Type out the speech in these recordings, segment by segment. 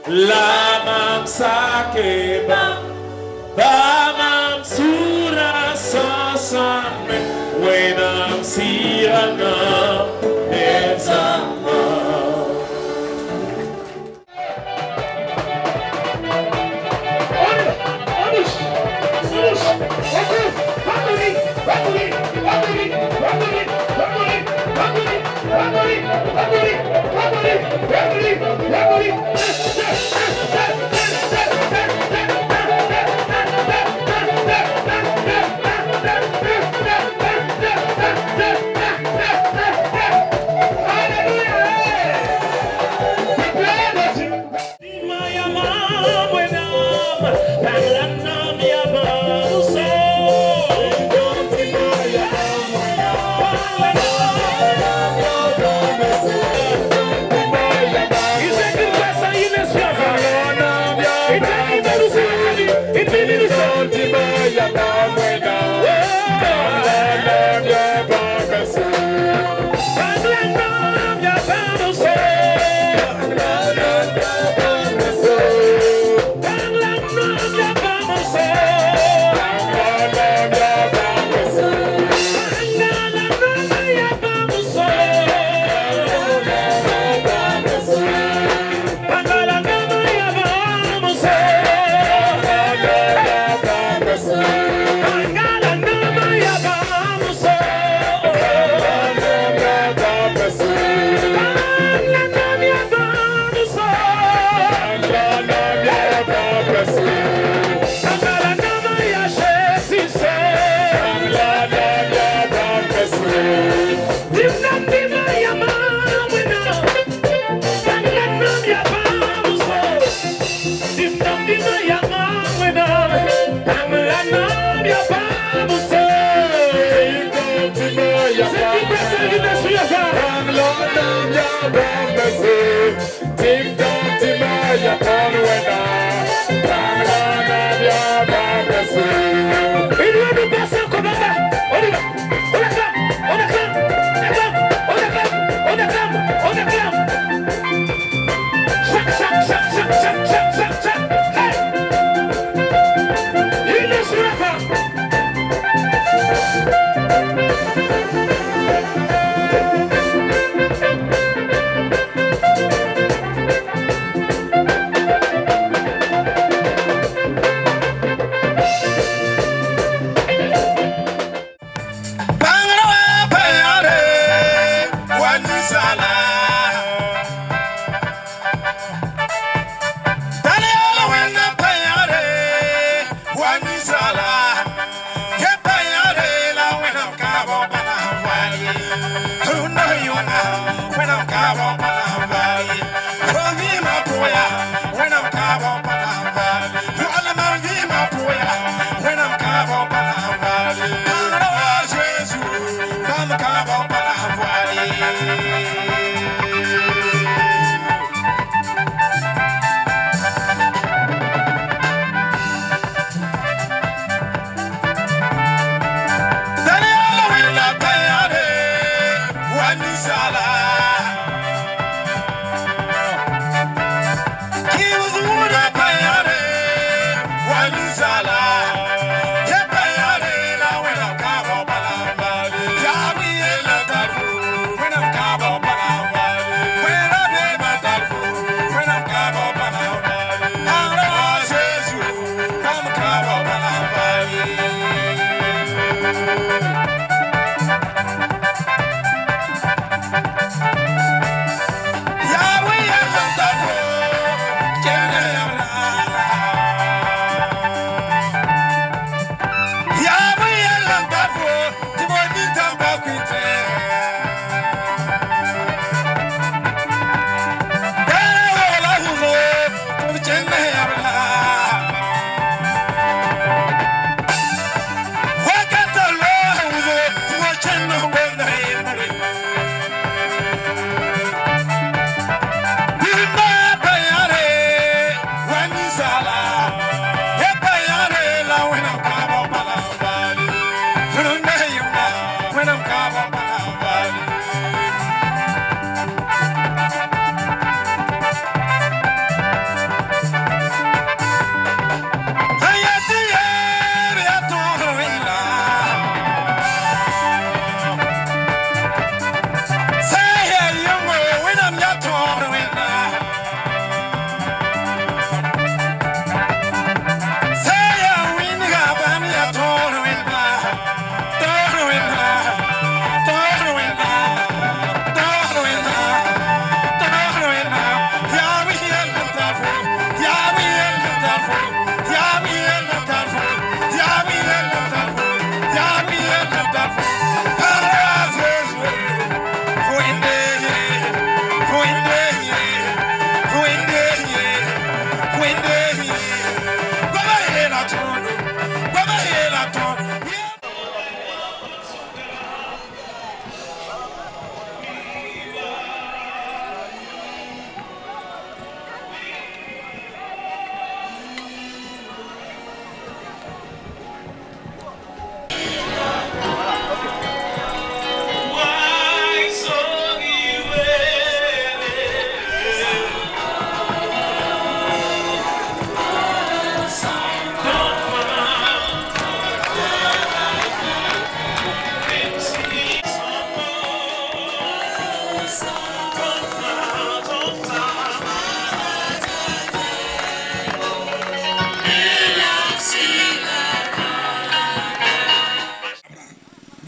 lamang sa kebang bamang sura sa samin wenang sirana ezama.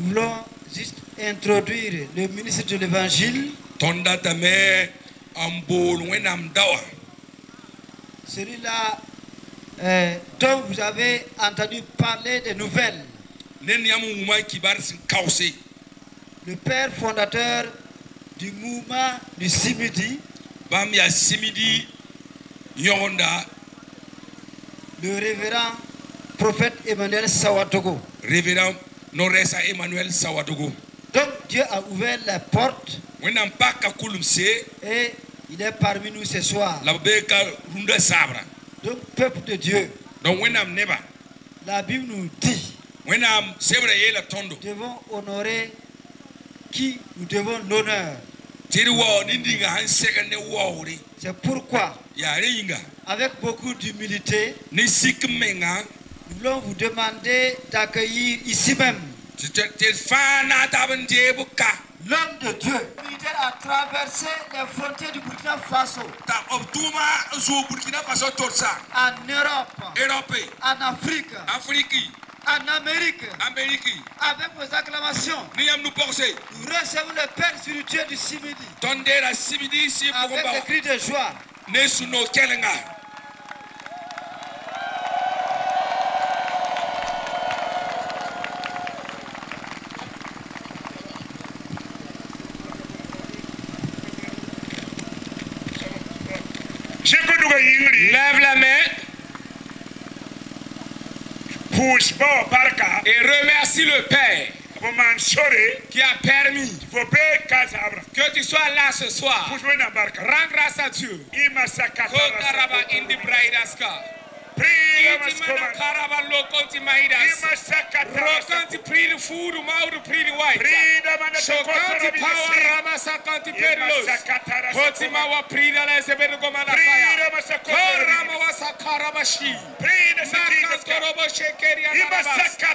Nous voulons juste introduire le ministre de l'Évangile, celui-là dont vous avez entendu parler des nouvelles, le père fondateur du mouvement du Simidi, le révérend prophète Emmanuel Sawatogo. Révérend Noresa Emmanuel Sawadogo. Donc Dieu a ouvert la porte et il est parmi nous ce soir. Donc peuple de Dieu, la Bible nous dit, nous devons honorer qui nous devons l'honneur. C'est pourquoi, avec beaucoup d'humilité, nous voulons vous demander d'accueillir ici même l'homme de Dieu. Il a traversé les frontières du Burkina Faso, en Europe, en Afrique, en Amérique. Avec vos acclamations, nous recevons le Père spirituel du Simidi avec des cris de joie. Lève la main et remercie le Père qui a permis que tu sois là ce soir. Rends grâce à Dieu. Rokanti prie le food, Maud prie le white. Shokanti power Ramasa kanti perilos. Hotimawa prie dans les ébènes de Gomanafaya. Koramawa Sakarabashi. Nakantorobo Shekeria Nabas.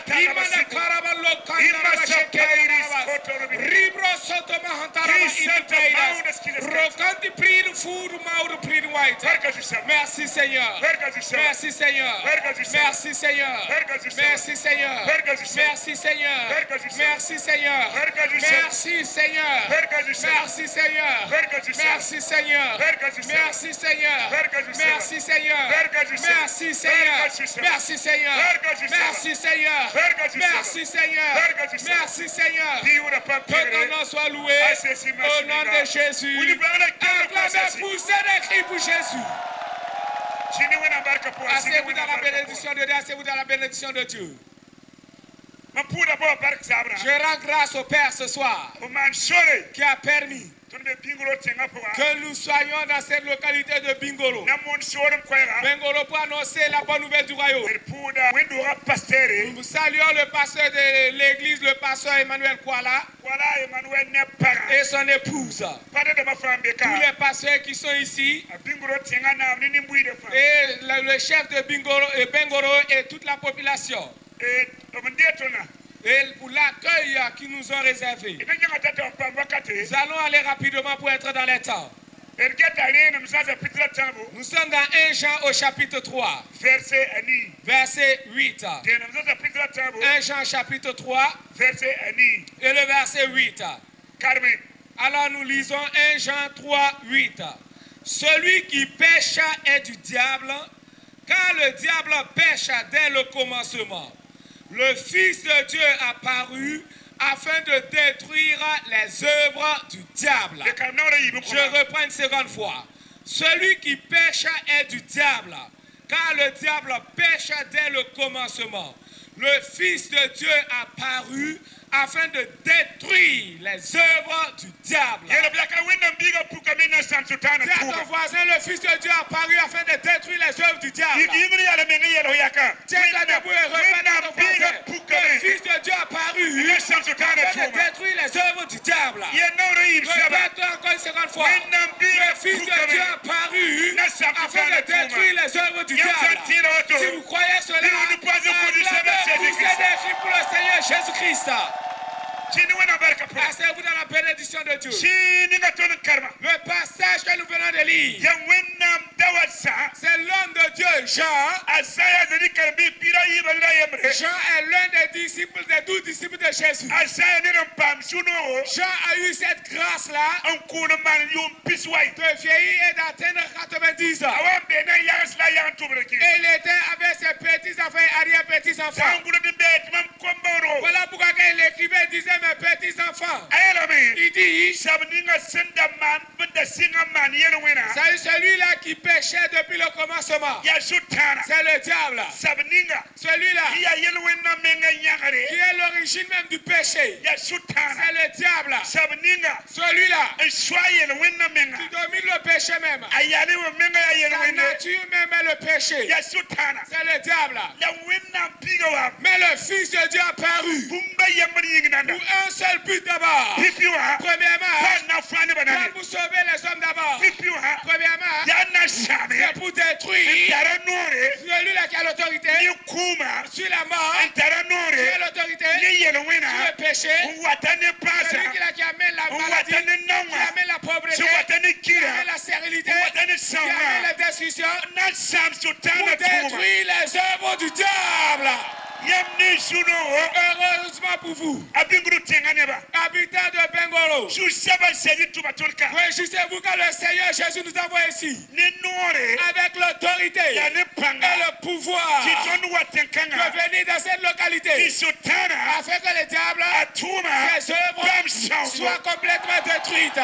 Imana Karabalo Kandaraba Shekeria Nabas. Ribro Soto Mahantaraba Indipaidas. Rokanti prie le food, Maud prie le white. Merci Seigneur. Merci Seigneur. Merci Seigneur. Merci Seigneur. Merci Seigneur. Merci Seigneur. Merci Seigneur. Merci Seigneur. Merci Seigneur. Merci Seigneur. Merci Seigneur. Merci Seigneur. Merci Seigneur. Merci Seigneur. Merci Seigneur. Merci Seigneur. Que ton nom soit loué au nom de Jésus. Acclamez, poussez des cris pour Jésus. Asseyez-vous dans la bénédiction de Dieu. Asseyez-vous dans la bénédiction de Dieu. Je rends grâce au Père ce soir qui a permis que nous soyons dans cette localité de Bingolo. Bingolo pour annoncer la bonne nouvelle du royaume. Nous saluons le pasteur de l'église, le pasteur Emmanuel Kuala et son épouse. Tous les pasteurs qui sont ici et le chef de Bingolo et toute la population. Et pour l'accueil qu'ils nous ont réservé. Nous allons aller rapidement pour être dans les temps. Nous sommes dans 1 Jean au chapitre 3, verset 8. 1 Jean chapitre 3, et le verset 8. Alors nous lisons 1 Jean 3, 8. Celui qui pêche est du diable, Car le diable pêche dès le commencement. Le Fils de Dieu est apparu afin de détruire les œuvres du diable. Je reprends une seconde fois. Celui qui pêche est du diable, car le diable pêche dès le commencement. Le Fils de Dieu est apparu afin de détruire les œuvres du diable. Dis à ton voisin, le Fils de Dieu est apparu afin de détruire les œuvres du diable. Tiens-toi debout et répète à ton voisin, le Fils de Dieu est apparu afin de détruire les œuvres du diable. Répète-toi encore une seconde fois. Le Fils de Dieu est apparu afin de détruire les œuvres du diable. Si vous croyez cela, vous êtes écrit pour le Seigneur Jésus-Christ. Passez-vous dans la bénédiction de Dieu. Le passage que nous venons de lire, c'est l'homme de Dieu, Jean. Jean est l'un des disciples, des 12 disciples de Jésus. Jean a eu cette grâce-là de vieillir et d'atteindre 90 ans. Et il était avec ses petits-enfants et arrière-petits-enfants. Voilà pourquoi il écrivait, il disait mes petits-enfants. Il dit, c'est celui-là qui péchait depuis le commencement. C'est le diable. Celui-là qui est l'origine même du péché. C'est le diable. Celui-là qui domine le péché même. Sa nature même est le péché. C'est le diable. Mais le Fils de Dieu a apparu pour un seul but d'abord. Premièrement, pour sauver les hommes d'abord. Premièrement, c'est pour détruire celui-là qui a l'autorité sur la mort, qui a l'autorité sur le péché, celui qui amène la maladie, qui amène la pauvreté, qui amène la stérilité, qui amène la destruction, pour détruire les œuvres du diable. Heureusement pour vous, habitants de Bengoro, réjouissez-vous quand le Seigneur Jésus nous envoie ici avec l'autorité et le pouvoir de venir dans cette localité afin que le diable, ses œuvres soient complètement détruites.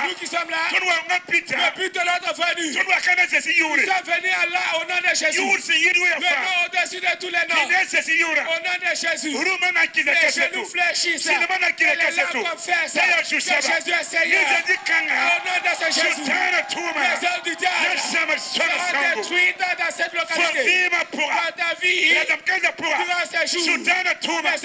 Nous qui sommes là, le but de notre venue, nous sommes venus à Allah au nom de Jésus, le nom au-dessus de tous les noms. Au nom de Jésus, les genoux fléchissent et les larmes confessent que Jésus est Seigneur. Au nom de ce Jésus, les œuvres du diable seront détruites dans cette localité. Dans ta vie, durant ces jours, les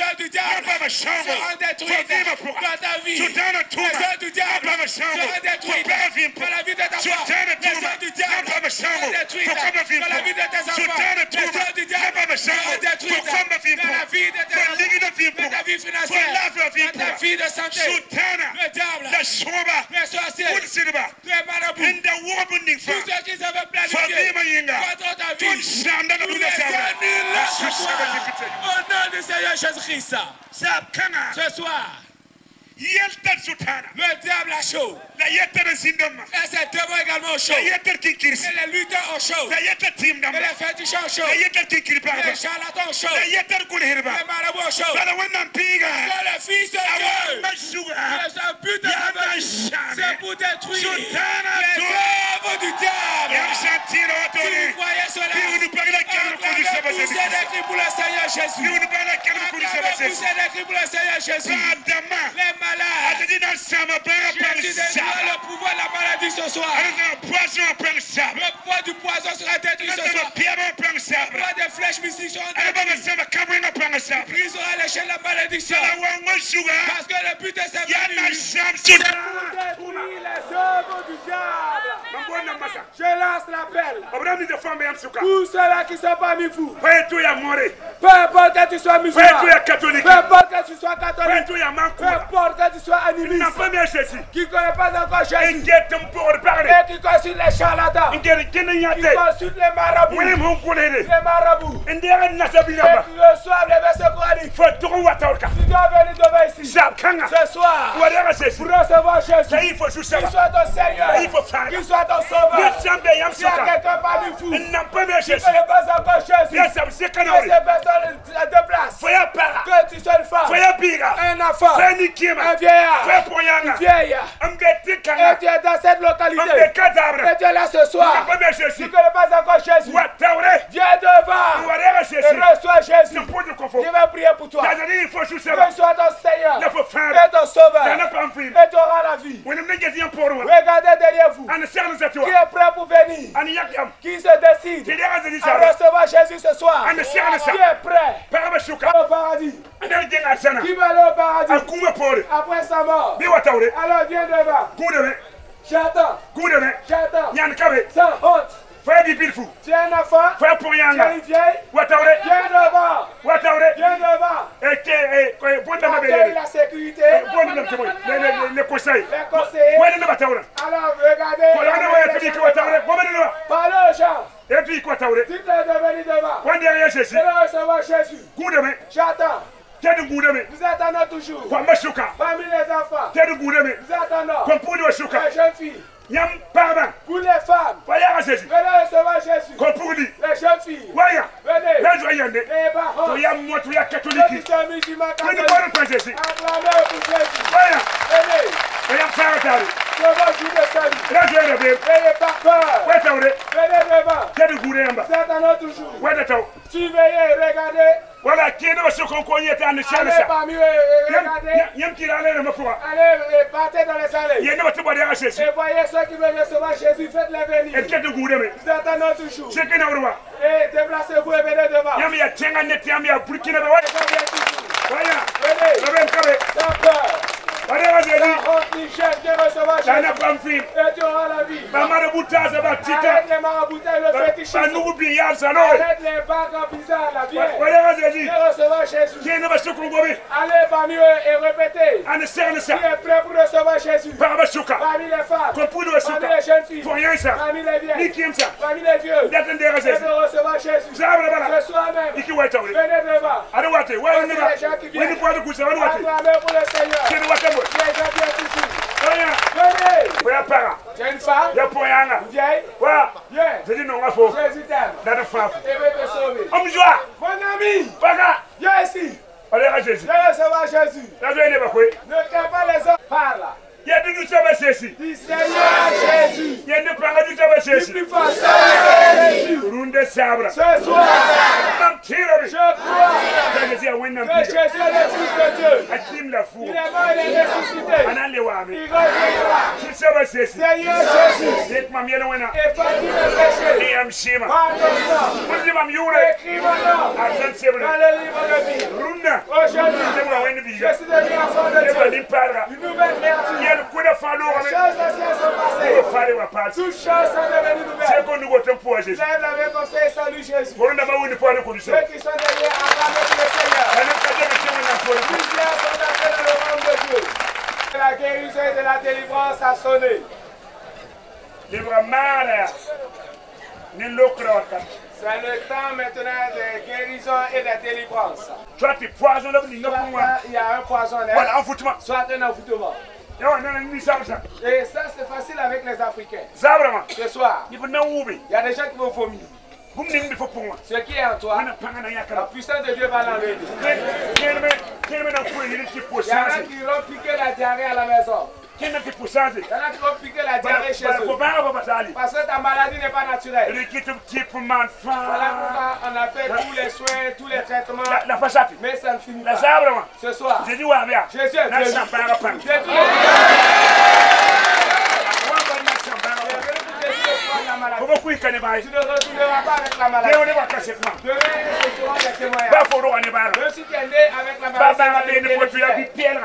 œuvres du diable seront détruites dans ta vie. Les œuvres du diable seront détruites dans la vie de ta femme. Les œuvres du diable seront détruites dans la vie de tes enfants. Les œuvres du diable seront détruites dans la vie de tes enfants, dans ta vie financière, dans ta vie de santé. Le diable, les sorciers, les marabouts, tous ceux qui avaient planifié contre ta vie, nous les annulons ce soir au nom du Seigneur Jésus-Christ. Ce soir, le diable a chaud. Et ses démons également chaud. Et les lutteurs ont chaud. Et les féticheurs ont chaud. Les charlatans ont chaud. Les marabouts ont chaud. Que le Fils de Dieu, le but de sa venue, c'est pour détruire les œuvres du diable. Si vous croyez cela, vous êtes écrit pour le Seigneur Jésus. Vous êtes écrit pour le Seigneur Jésus. Les malades, Jésus détruira le pouvoir de la maladie ce soir. Le pouvoir du poison sera détruit ce soir. Le pouvoir des flèches mystiques sera détruit. Brisera les chaînes de la malédiction. Parce que le but de sa venue, c'est pour détruire les œuvres du diable. Je lance l'appel. Tous ceux-là qui sont parmi vous, peu importe que tu sois musulman, peu importe que tu sois catholique, peu importe que tu sois animiste, qui ne connaît pas encore Jésus, et qui consulte les charlatans, qui consulte les marabouts, et qui reçoivent les versets coraniques, tu dois venir devant ici ce soir pour recevoir Jésus, qui soit ton Seigneur, qui soit ton sauveur. Si il y a quelqu'un parmi vous qui ne connaît pas encore Jésus, que ces personnes se déplacent. Que tu sois une femme, un enfant, un vieillard, une vieille, et tu es dans cette localité, et tu es là ce soir, tu ne connais pas encore Jésus, viens devant et reçois Jésus. Je vais prier pour toi. Que soit ton Seigneur et ton Sauveur, et tu auras la vie. Regardez derrière vous, qui est prêt pour venir, qui se décide à recevoir Jésus ce soir, qui est prêt au paradis, qui va aller au paradis après sa mort. Alors viens devant. J'attends. Sans honte. Tu es un enfant, tu es une vieille, viens devant. Viens devant. Accueille la sécurité, les conseillers. Alors regardez, parlez aux gens. Dites-leur de venir devant. Et de recevoir Jésus. J'attends. Nous attendons toujours. Parmi les enfants, nous attendons les jeunes filles. Pour les femmes, venez recevoir Jésus. Les jeunes filles, venez. Les parents, ceux qui sont musulmans catholiques, acclamez pour Jésus. Venez. C'est votre jour de salut. Venez par peur. Venez devant. Nous attendons toujours. Surveillez, regardez. Voilà, qui est dans ce qu'on y était en échelle. Allez parmi eux, regardez. Allez, partez dans les allées. Et voyez ceux qui veulent recevoir Jésus, faites-les venir. Nous attendons toujours. Et déplacez-vous et venez devant. Venez. Sans peur. De recevoir Jésus. Et tu auras la vie. Arrête les maraboutages, le fétichisme. Arrête les bagues bizarres, la vieille. De recevoir Jésus. Allez parmi eux et répétez. Qui est prêt pour recevoir Jésus? Parmi les femmes, parmi les jeunes filles, parmi les vieilles, parmi les vieux. Et de recevoir Jésus. Ce soir même, venez devant. Voici les gens qui viennent. Acclamez pour le Seigneur. Les gens viennent toujours. Venez. Tu es une femme, une vieille. Viens. Jésus t'aime. Et veut te sauver. Mon ami, viens ici. Viens recevoir Jésus. Ne crains pas les hommes. Parle. Dis Seigneur Jésus. Du plus fort Seigneur Jésus. Ce soir, je crois que Jésus est le Fils de Dieu. Il est mort, il est ressuscité. Il reviendra. Seigneur Jésus. Efface mes péchés. Pardonne-moi. Écris mon nom dans le livre de vie. Aujourd'hui, je suis devenu enfant de Dieu. Une nouvelle créature. Les choses anciennes sont passées. Toutes choses sont devenues nouvelles. Lève la main comme ça et salue Jésus. Ceux qui sont derrière, acclamez pour le Seigneur. Plusieurs sont entrés dans le royaume de Dieu. La guérison et de la délivrance a sonné. C'est le temps maintenant de guérison et de délivrance. Soit il y a un poison là, soit un envoûtement. Et ça c'est facile avec les Africains. Ce soir, il y a des gens qui vont vomir. Ce qui est en toi, la puissance de Dieu va l'enlever. Il y en a qui vont piquer la diarrhée à la maison. Il y en a qui vont piquer la diarrhée chez eux. Parce que ta maladie n'est pas naturelle. Voilà pourquoi on a fait tous les soins, tous les traitements. Mais ça ne finit pas. Ce soir, Jésus est venu. Tu ne retourneras pas avec la maladie. Demain, ce seront des témoignages. Même si tu es né avec la maladie,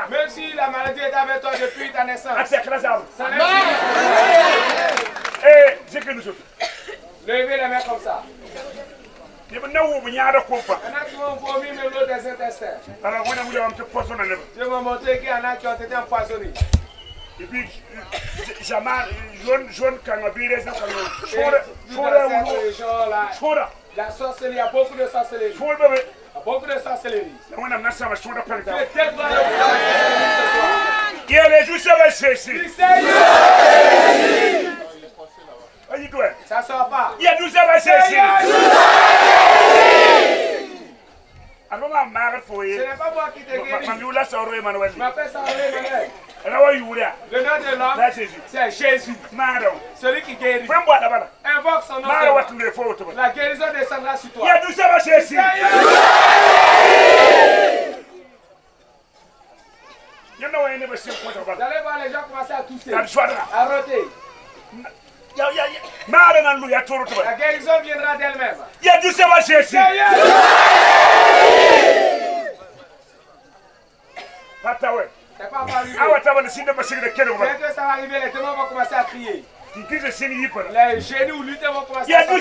même si la maladie est avec toi depuis ta naissance. Ça levez les mains comme ça. Il y en a qui vont vomir même l'eau des intestins. Je vais vous montrer qu'il y en a qui ont été empoisonnés. Et puis, la sorcellerie, il y a beaucoup de sorcellerie. Beaucoup de sorcellerie. toi. Ça sort pas. Il y a 12 heures à chercher. Alors, ma mère, Ce n'est pas moi qui te guéris. Je m'appelle Saoré Emmanuel. Le nom de l'homme, c'est Jésus. Celui qui guérit. Invoque son nom. La guérison descendra sur toi. Vous allez voir les gens commencer à tousser, à roter. La guérison viendra d'elle-même. C'est pas encore arrivé. Dès que ça va arriver, les démons vont commencer à crier. Les genoux lutteurs vont commencer à crier.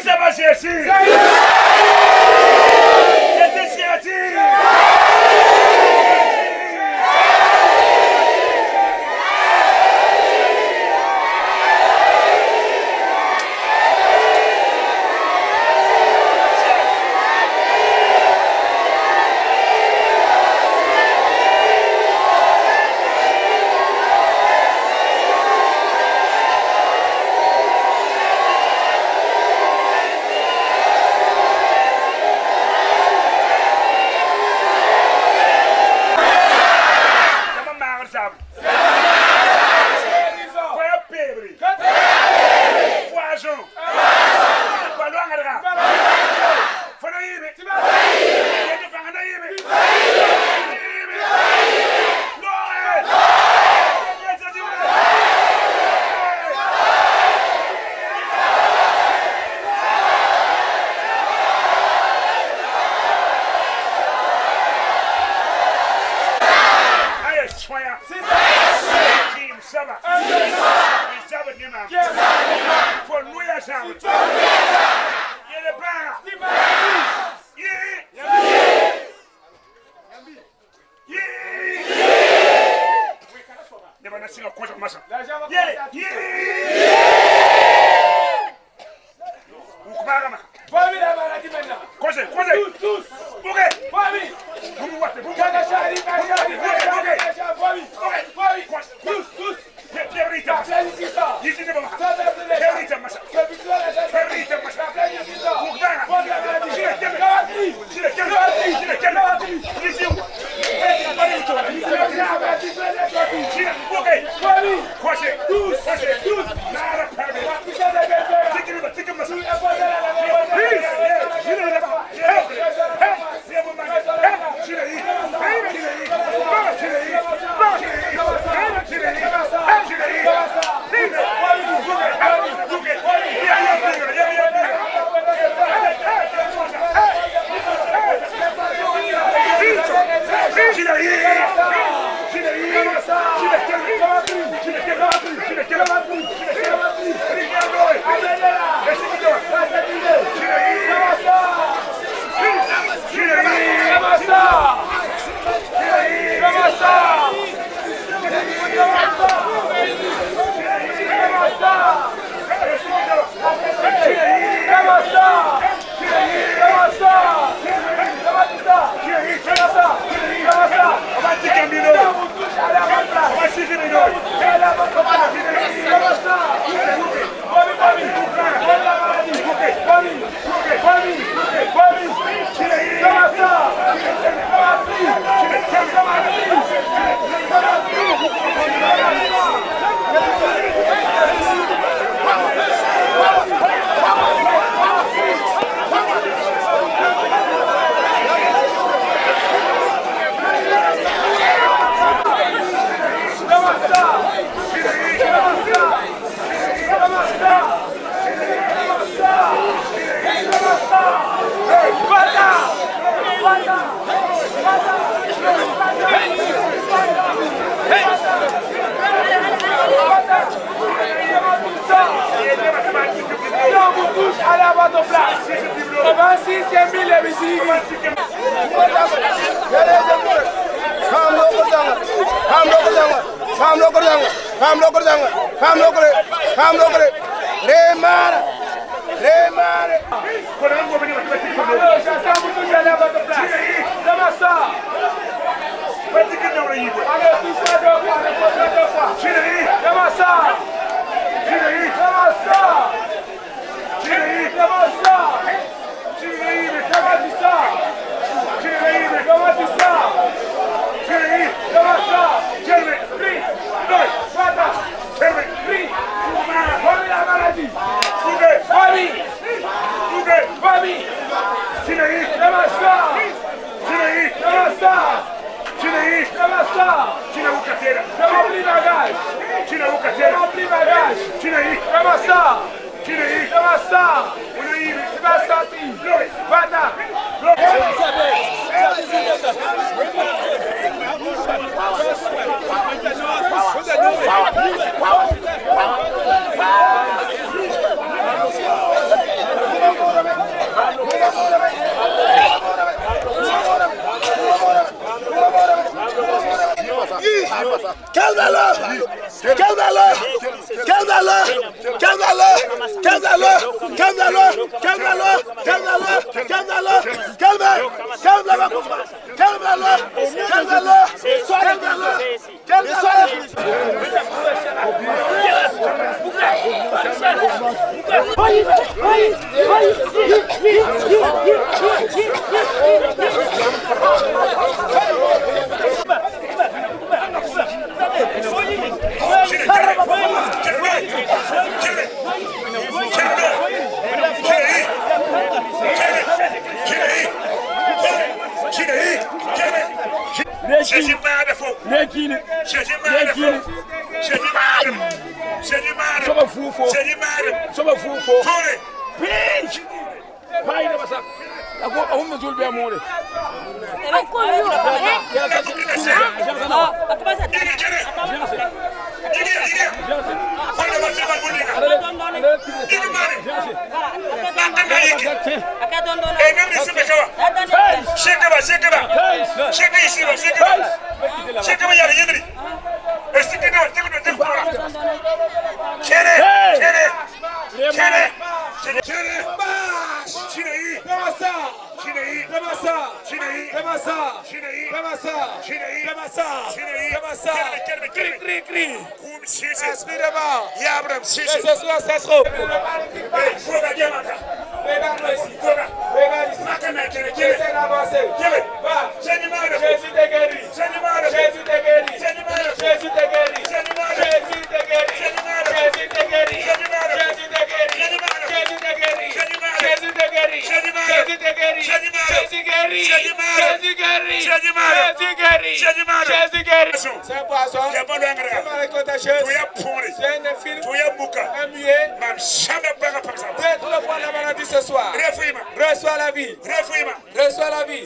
Reçois la vie. Reçois la vie. Reçois la vie.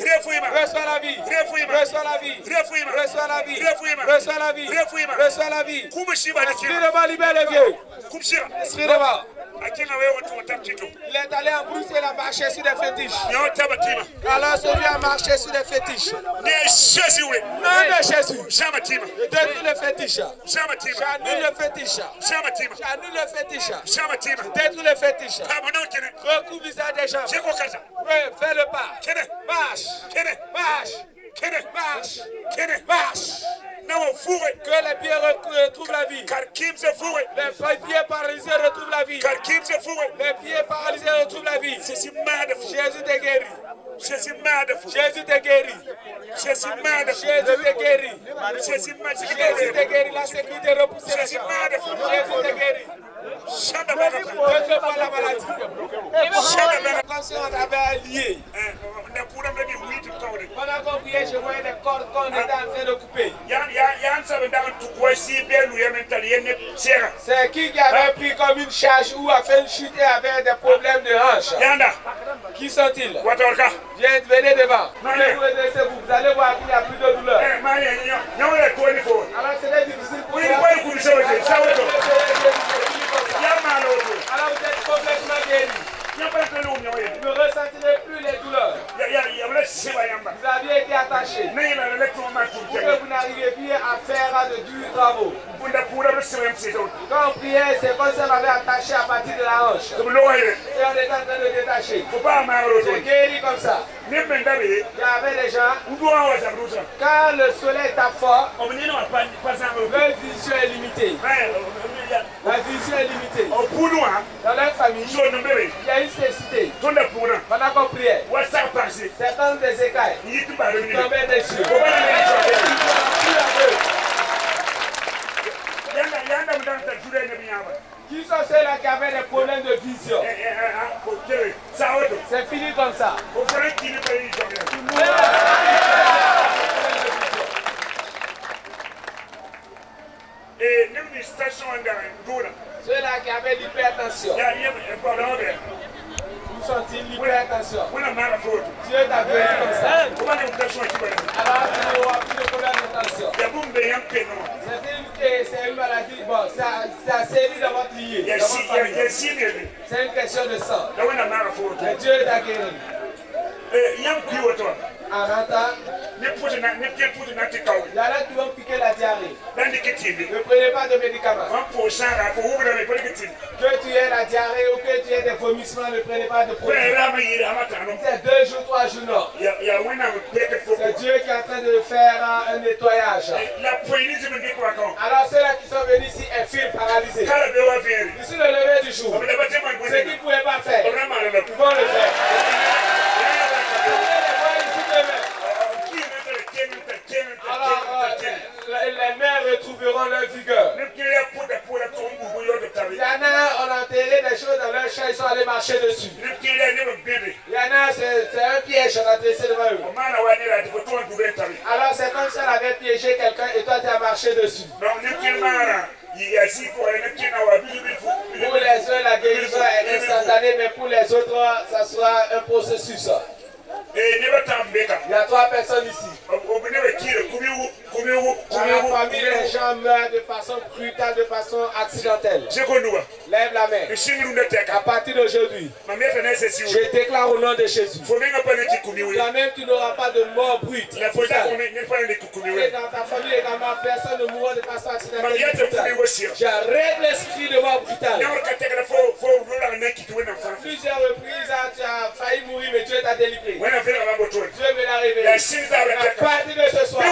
Reçois la vie. Reçois la vie. Reçois la vie. Reçois la vie. Esprit de mort, libère le vieux. Esprit de mort. Il est allé en Bruxelles, il a marché sur des fétiches. Alors celui a marché sur des fétiches. Nom de Jésus. Je détruis le fétiche. J'annule le fétiche. J'annule le fétiche. Je détruis le fétiche. Recouvre le visage des gens. Fais le pas. Marche. Marche. Marche. Marche. Que les pieds retrouvent la vie. Les pieds paralysés retrouvent la vie. Les pieds paralysés retrouvent la vie. Jésus te guérit. Jésus te guérit. Jésus te guérit. Jésus te guérit. La sécurité repousse les gens. Jésus te guérit. La maladie. Comme si on avait lié. Pendant qu'on priait, je voyais des cordes qu'on était en train de couper. C'est qui avait pris comme une charge ou a fait une chute et avait des problèmes de hanche? Qui sont-ils? Venez devant. Vous allez voir qu'il n'y a plus de douleur. Alors c'est difficile pour alors vous êtes complètement guéri. Vous ne ressentirez plus les douleurs. Vous aviez été attaché. Pour que vous n'arriviez plus à faire de durs travaux. Quand on priait, c'est comme si on avait attaché à partir de la hanche. Et on était en train de détacher. C'est guéri comme ça. Il y avait des gens, quand le soleil est fort, leur vision est limitée. La vision est limitée. Dans leur famille, il y a une cécité. Pendant qu'on priait, c'est comme des écailles qui tombaient dessus. Qui sont ceux-là qui avaient des problèmes de vision? C'est fini comme ça. Et nous, station ceux-là qui avaient l'hypertension. senti une libre intention. Dieu t'a guéri comme ça. Alors tu n'auras plus de problème d'intention. C'est une maladie, bon, c'est série dans votre lié. C'est une question de sang. Mais Dieu t'a guéri. En rentrant, il y en a qui vont piquer la diarrhée. Ne prenez pas de médicaments. Que tu aies la diarrhée ou que tu aies des vomissements, ne prenez pas de produits. C'est 2 jours, 3 jours, non. C'est Dieu qui est en train de faire un nettoyage. Alors ceux-là qui sont venus ici infirmes, paralysés, ici le lever du jour, ce qu'ils ne pouvaient pas faire, ils vont le faire. Alors, les mères retrouveront leur vigueur. Il y en a, on a enterré des choses dans leur champ, ils sont allés marcher dessus. Il y en a, c'est un piège, on a dressé devant eux. Alors, c'est comme si on avait piégé quelqu'un et toi, tu as marché dessus. Pour les uns, la guérison est instantanée, mais pour les autres, ça sera un processus. Il y a 3 personnes ici. Dans la famille, les gens meurent de façon brutale, de façon accidentelle. Lève la main. À partir d'aujourd'hui, je déclare au nom de Jésus. Toi-même, tu n'auras pas de mort brute. Et dans ta famille également, personne ne mourra de façon accidentelle. J'arrête l'esprit de mort brutale. Plusieurs reprises, tu as failli mourir, mais Dieu t'a délivré. Dieu me l'a révélé. À partir de ce soir, tu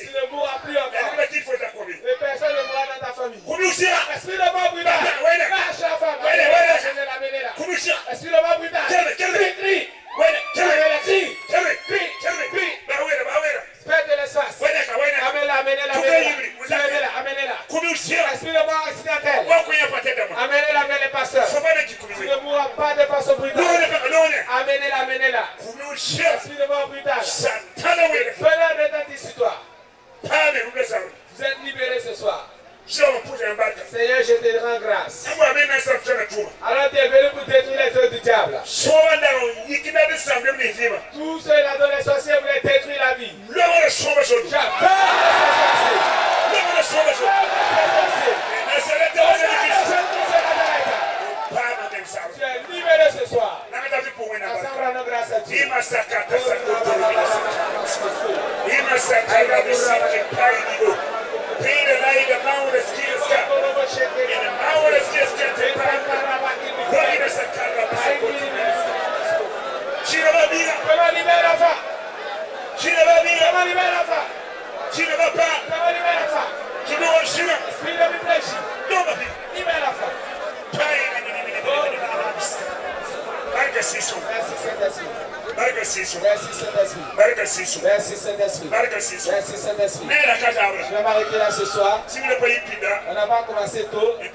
ne mourras plus encore. Les personnes ne mourront dans ta famille. Esprit de mort brutale. Lâche la femme. Amenez-la. Esprit de mort brutale. Crie. Faites de l'espace. Amenez-la. Esprit de mort accidentel. Amenez-la vers les pasteurs. Tu ne mourras pas de façon brutale. Amenez-la. Esprit de mort brutale. Venez de cette histoire. Vous êtes libérés ce soir. Seigneur, je te rends grâce. Alors tu es venu pour détruire les œuvres du diable. Tous ceux-là dont les sorciers voulaient détruire la vie. J'appelle les sorciers. Tu es libéré ce soir. Ensemble, rendons grâce à Dieu. Merci Saint-Esprit. Je vais m'arrêter là ce soir. On n'a pas commencé tôt. Et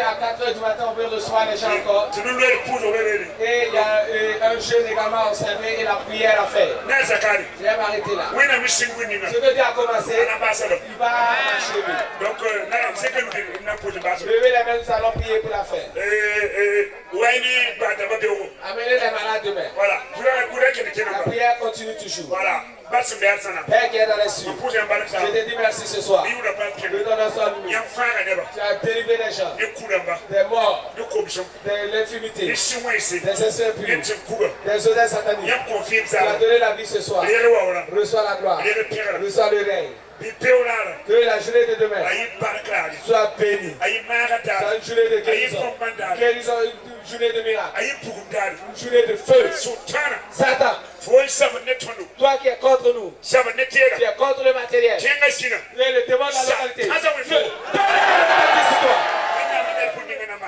à 4 h du matin, on peut recevoir les gens encore. Et il y a un jeûne également à observer et la prière à faire. Je vais m'arrêter là. Ce que Dieu a commencé, il va achever. Donc, levez les mains, nous allons prier pour la fin. Amenez les malades demain. Voilà. La prière continue toujours. Voilà. Père qui est dans les cieux, je te dis merci ce soir. Nous donnons ça à nous. Tu as délivré les gens des morts, de l'infimité, des esprits impurs, des odeurs sataniques. Tu as donné la vie ce soir. Reçois la gloire, reçois le règne. Que la journée de demain soit bénie. Soit une journée de guérison. Une journée de miracle. Une journée de feu. Satan, toi qui es contre nous, tu es contre le matériel. Tu es le démon de la localité. Feu.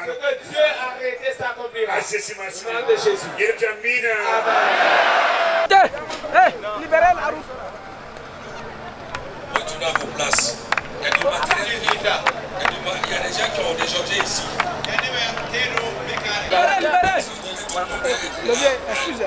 Ce que Dieu a arrêté s'accomplira. Au nom de Jésus. Amen. Libérez la route. Retournez à vos places. Il y a du matériel qui est là. Il y a des gens qui ont des objets ici. Libérez. Le vieux, excusez.